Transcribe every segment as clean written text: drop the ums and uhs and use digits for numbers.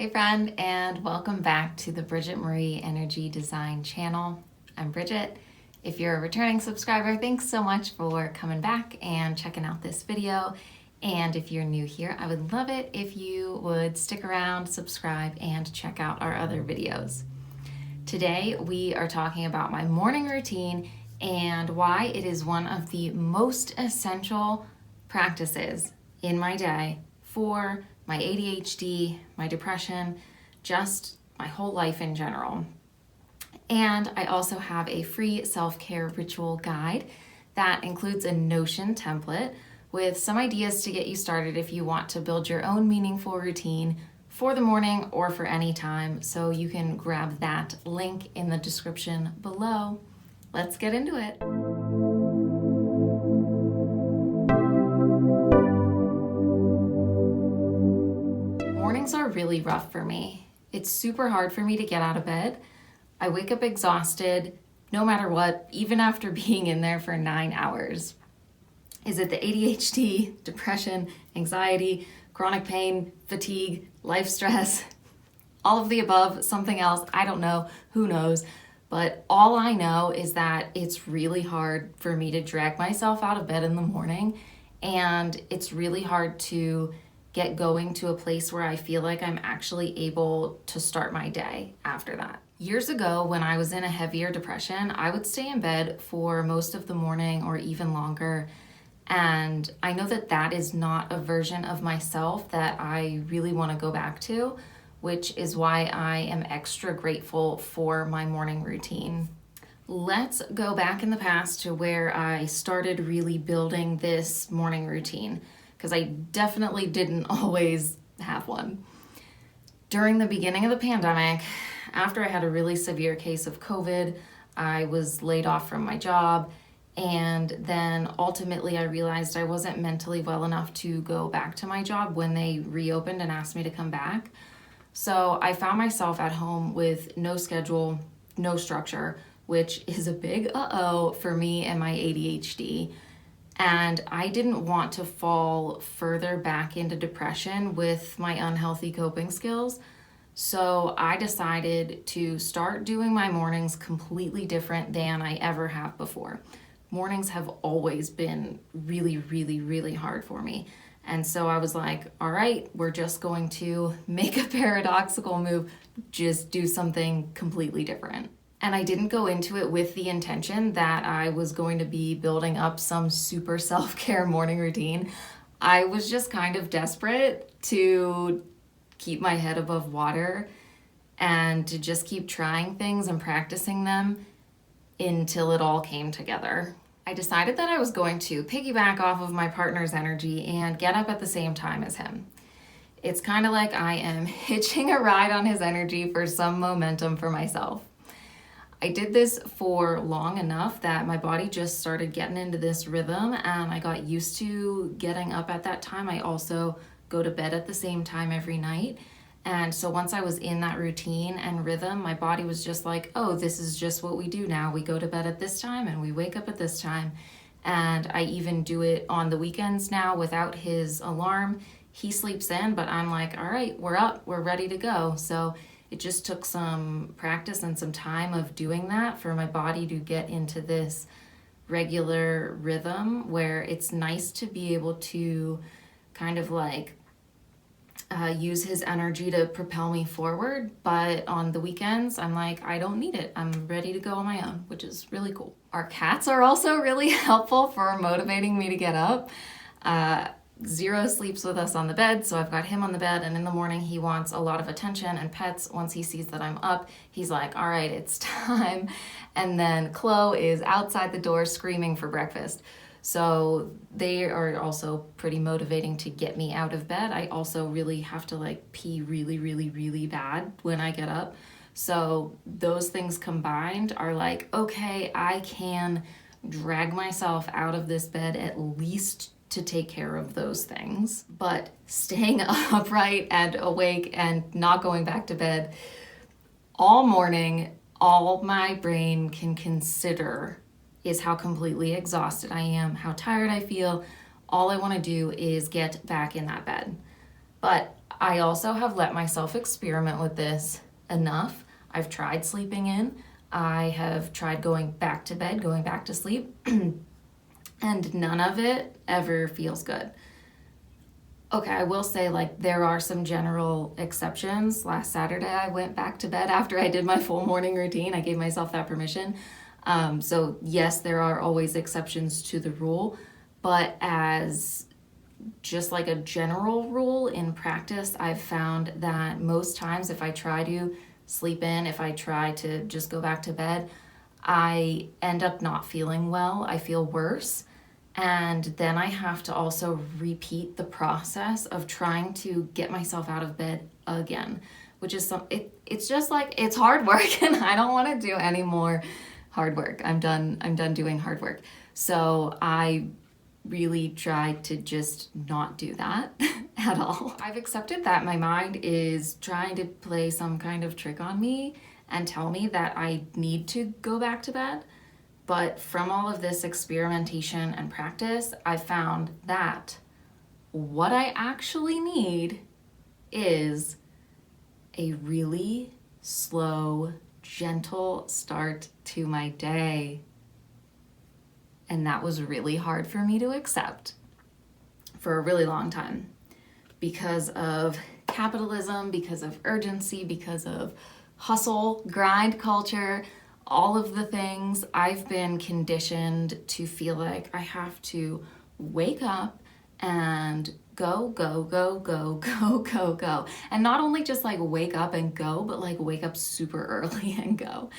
Hey friend, and welcome back to the Bridget Marie Energy Design channel. I'm Bridget. If you're a returning subscriber, thanks so much for coming back and checking out this video. And if you're new here, I would love it if you would stick around, subscribe, and check out our other videos. Today, we are talking about my morning routine and why it is one of the most essential practices in my day for my ADHD, my depression, just my whole life in general. And I also have a free self-care ritual guide that includes a Notion template with some ideas to get you started if you want to build your own meaningful routine for the morning or for any time. So you can grab that link in the description below. Let's get into it. Mornings are really rough for me. It's super hard for me to get out of bed. I wake up exhausted no matter what, even after being in there for 9 hours. Is it the ADHD, depression, anxiety, chronic pain, fatigue, life stress, all of the above, something else? I don't know, who knows? But all I know is that it's really hard for me to drag myself out of bed in the morning, and it's really hard to get going to a place where I feel like I'm actually able to start my day after that. Years ago, when I was in a heavier depression, I would stay in bed for most of the morning or even longer. And I know that that is not a version of myself that I really want to go back to, which is why I am extra grateful for my morning routine. Let's go back in the past to where I started really building this morning routine, because I definitely didn't always have one. During the beginning of the pandemic, after I had a really severe case of COVID, I was laid off from my job, and then ultimately I realized I wasn't mentally well enough to go back to my job when they reopened and asked me to come back. So I found myself at home with no schedule, no structure, which is a big uh-oh for me and my ADHD. And I didn't want to fall further back into depression with my unhealthy coping skills. So I decided to start doing my mornings completely different than I ever have before. Mornings have always been really, really, really hard for me. And so I was like, all right, we're just going to make a paradoxical move, just do something completely different. And I didn't go into it with the intention that I was going to be building up some super self-care morning routine. I was just kind of desperate to keep my head above water and to just keep trying things and practicing them until it all came together. I decided that I was going to piggyback off of my partner's energy and get up at the same time as him. It's kind of like I am hitching a ride on his energy for some momentum for myself. I did this for long enough that my body just started getting into this rhythm, and I got used to getting up at that time. I also go to bed at the same time every night. And so once I was in that routine and rhythm, my body was just like, oh, this is just what we do now. We go to bed at this time and we wake up at this time. And I even do it on the weekends now without his alarm. He sleeps in, but I'm like, all right, we're up, we're ready to go. So it just took some practice and some time of doing that for my body to get into this regular rhythm where it's nice to be able to kind of like use his energy to propel me forward. But on the weekends, I'm like, I don't need it. I'm ready to go on my own, which is really cool. Our cats are also really helpful for motivating me to get up. Zero sleeps with us on the bed, so I've got him on the bed, and in the morning he wants a lot of attention and pets. Once he sees that I'm up, he's like, all right, it's time. And then Chloe is outside the door screaming for breakfast. So they are also pretty motivating to get me out of bed. I also really have to like pee really, really, really bad when I get up. So those things combined are like, okay, I can drag myself out of this bed at least to take care of those things. But staying upright and awake and not going back to bed all morning, all my brain can consider is how completely exhausted I am, how tired I feel. All I want to do is get back in that bed. But I also have let myself experiment with this enough. I've tried sleeping in. I have tried going back to bed, going back to sleep, and none of it ever feels good. Okay, I will say, like, there are some general exceptions. Last Saturday, I went back to bed after I did my full morning routine. I gave myself that permission. So yes, there are always exceptions to the rule, but as just like a general rule in practice, I've found that most times if I try to sleep in, if I try to just go back to bed, I end up not feeling well. I feel worse. And then I have to also repeat the process of trying to get myself out of bed again, which is it's just like, it's hard work and I don't want to do any more hard work. I'm done doing hard work. So I really try to just not do that at all. I've accepted that my mind is trying to play some kind of trick on me and tell me that I need to go back to bed. But from all of this experimentation and practice, I found that what I actually need is a really slow, gentle start to my day. And that was really hard for me to accept for a really long time because of capitalism, because of urgency, because of hustle, grind culture, all of the things. I've been conditioned to feel like I have to wake up and go, go, go, go, go, go, go. And not only just like wake up and go, but like wake up super early and go.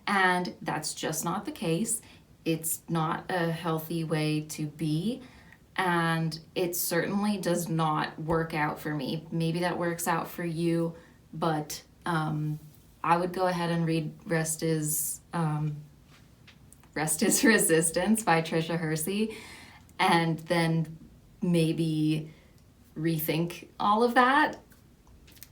And that's just not the case. It's not a healthy way to be. And it certainly does not work out for me. Maybe that works out for you, but I would go ahead and read Rest is Resistance by Trisha Hersey, and then maybe rethink all of that.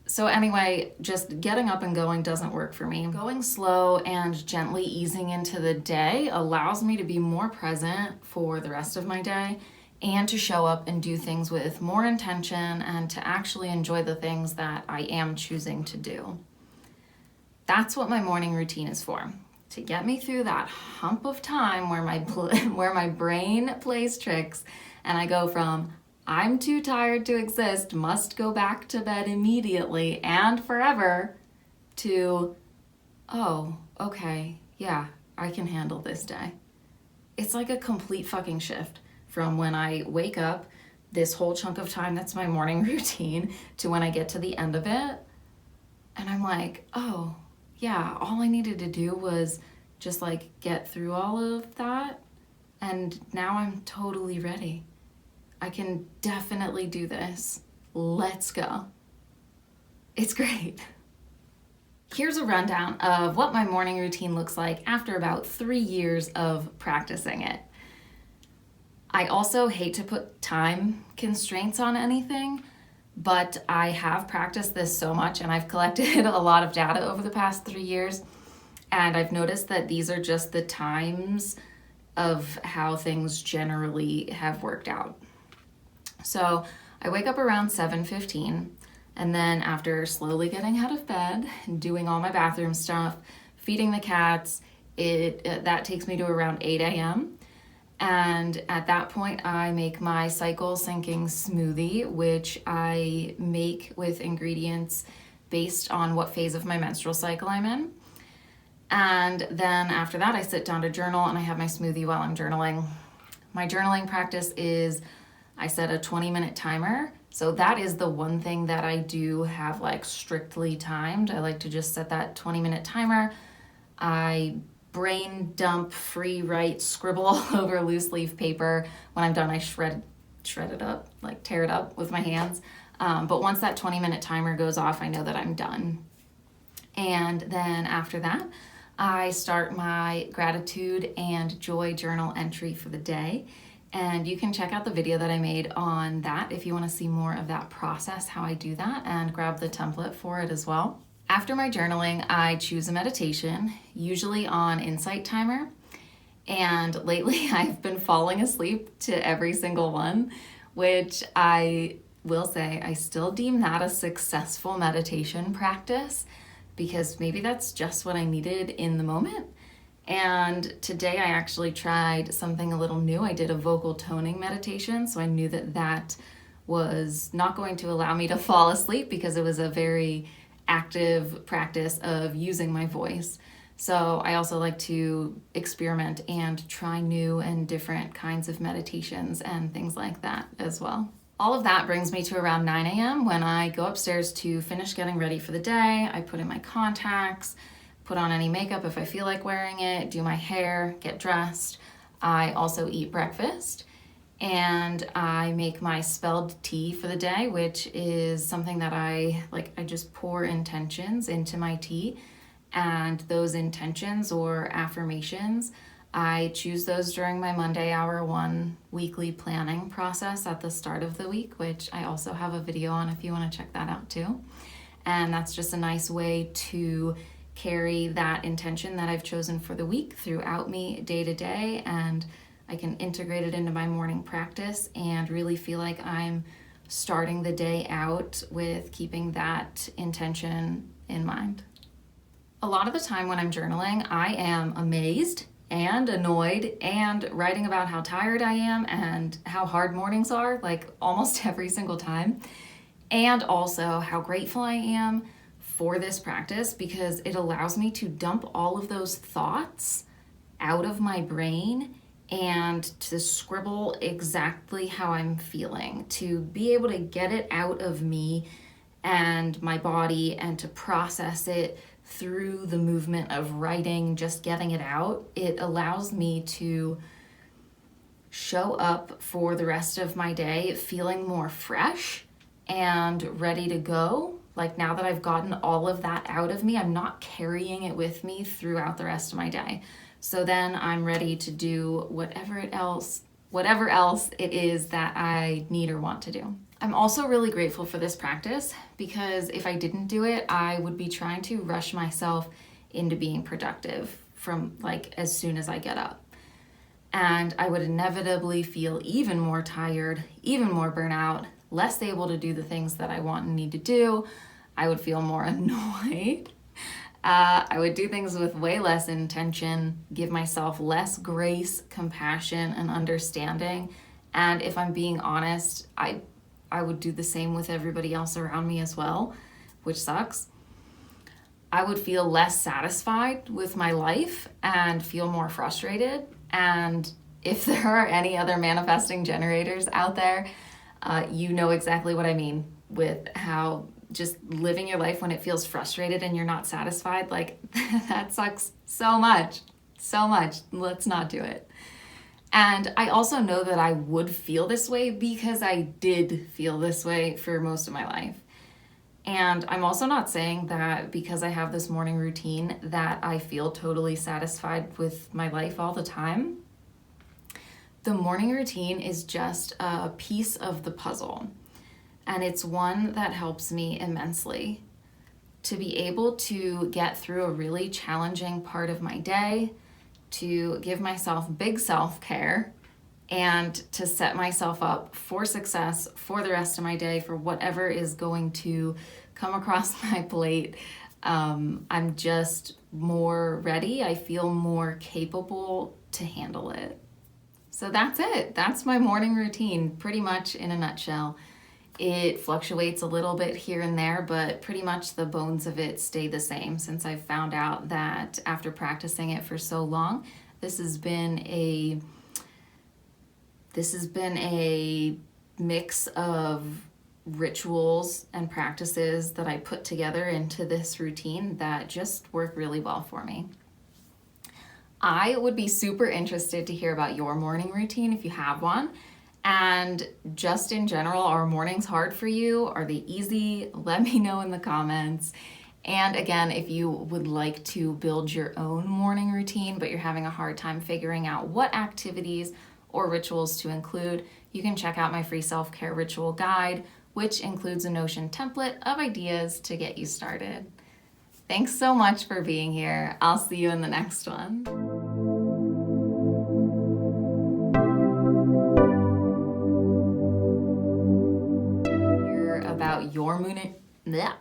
So anyway, just getting up and going doesn't work for me. Going slow and gently easing into the day allows me to be more present for the rest of my day and to show up and do things with more intention and to actually enjoy the things that I am choosing to do. That's what my morning routine is for, to get me through that hump of time where my brain plays tricks and I go from I'm too tired to exist, must go back to bed immediately and forever, to, oh, okay, yeah, I can handle this day. It's like a complete fucking shift from when I wake up, this whole chunk of time that's my morning routine, to when I get to the end of it, and I'm like, oh, yeah, all I needed to do was just like get through all of that, and now I'm totally ready. I can definitely do this. Let's go. It's great. Here's a rundown of what my morning routine looks like after about 3 years of practicing it. I also hate to put time constraints on anything, but I have practiced this so much and I've collected a lot of data over the past 3 years, and I've noticed that these are just the times of how things generally have worked out. So I wake up around 7:15, and then after slowly getting out of bed, doing all my bathroom stuff, feeding the cats, that takes me to around 8 a.m. And at that point, I make my cycle syncing smoothie, which I make with ingredients based on what phase of my menstrual cycle I'm in. And then after that, I sit down to journal and I have my smoothie while I'm journaling. My journaling practice is I set a 20-minute timer. So that is the one thing that I do have like strictly timed. I like to just set that 20-minute timer. I brain dump, free write, scribble all over loose leaf paper. When I'm done, I shred it up, like tear it up with my hands. But once that 20-minute timer goes off, I know that I'm done. And then after that, I start my gratitude and joy journal entry for the day. And you can check out the video that I made on that if you want to see more of that process, how I do that, and grab the template for it as well. After my journaling, I choose a meditation, usually on Insight Timer. And lately I've been falling asleep to every single one, which I will say I still deem that a successful meditation practice because maybe that's just what I needed in the moment. And today I actually tried something a little new. I did a vocal toning meditation, so I knew that that was not going to allow me to fall asleep because it was a very active practice of using my voice. So I also like to experiment and try new and different kinds of meditations and things like that as well. All of that brings me to around 9 a.m. when I go upstairs to finish getting ready for the day. I put in my contacts, put on any makeup if I feel like wearing it, do my hair, get dressed. I also eat breakfast and I make my spelled tea for the day, which is something that I just pour intentions into my tea. And those intentions or affirmations, I choose those during my Monday Hour 1 weekly planning process at the start of the week, which I also have a video on if you want to check that out too. And that's just a nice way to carry that intention that I've chosen for the week throughout me day to day, and I can integrate it into my morning practice and really feel like I'm starting the day out with keeping that intention in mind. A lot of the time when I'm journaling, I am amazed and annoyed and writing about how tired I am and how hard mornings are, like almost every single time. And also how grateful I am for this practice because it allows me to dump all of those thoughts out of my brain and to scribble exactly how I'm feeling, to be able to get it out of me and my body and to process it through the movement of writing, just getting it out. It allows me to show up for the rest of my day feeling more fresh and ready to go. Like now that I've gotten all of that out of me, I'm not carrying it with me throughout the rest of my day. So then I'm ready to do whatever else it is that I need or want to do. I'm also really grateful for this practice because if I didn't do it, I would be trying to rush myself into being productive from as soon as I get up. And I would inevitably feel even more tired, even more burnout, less able to do the things that I want and need to do. I would feel more annoyed. I would do things with way less intention, give myself less grace, compassion, and understanding. And if I'm being honest, I would do the same with everybody else around me as well, which sucks. I would feel less satisfied with my life and feel more frustrated. And if there are any other manifesting generators out there, you know exactly what I mean with how just living your life when it feels frustrated and you're not satisfied, that sucks so much. Let's not do it. And I also know that I would feel this way because I did feel this way for most of my life. And I'm also not saying that because I have this morning routine that I feel totally satisfied with my life all the time. The morning routine is just a piece of the puzzle. And it's one that helps me immensely to be able to get through a really challenging part of my day, to give myself big self-care, and to set myself up for success for the rest of my day for whatever is going to come across my plate. I'm just more ready. I feel more capable to handle it. So that's it. That's my morning routine, pretty much in a nutshell. It fluctuates a little bit here and there, but pretty much the bones of it stay the same since I've found out that after practicing it for so long, this has been a mix of rituals and practices that I put together into this routine that just work really well for me. I would be super interested to hear about your morning routine if you have one. And just in general, are mornings hard for you? Are they easy? Let me know in the comments. And again, if you would like to build your own morning routine, but you're having a hard time figuring out what activities or rituals to include, you can check out my free self-care ritual guide, which includes a Notion template of ideas to get you started. Thanks so much for being here. I'll see you in the next one. your moon, bleh,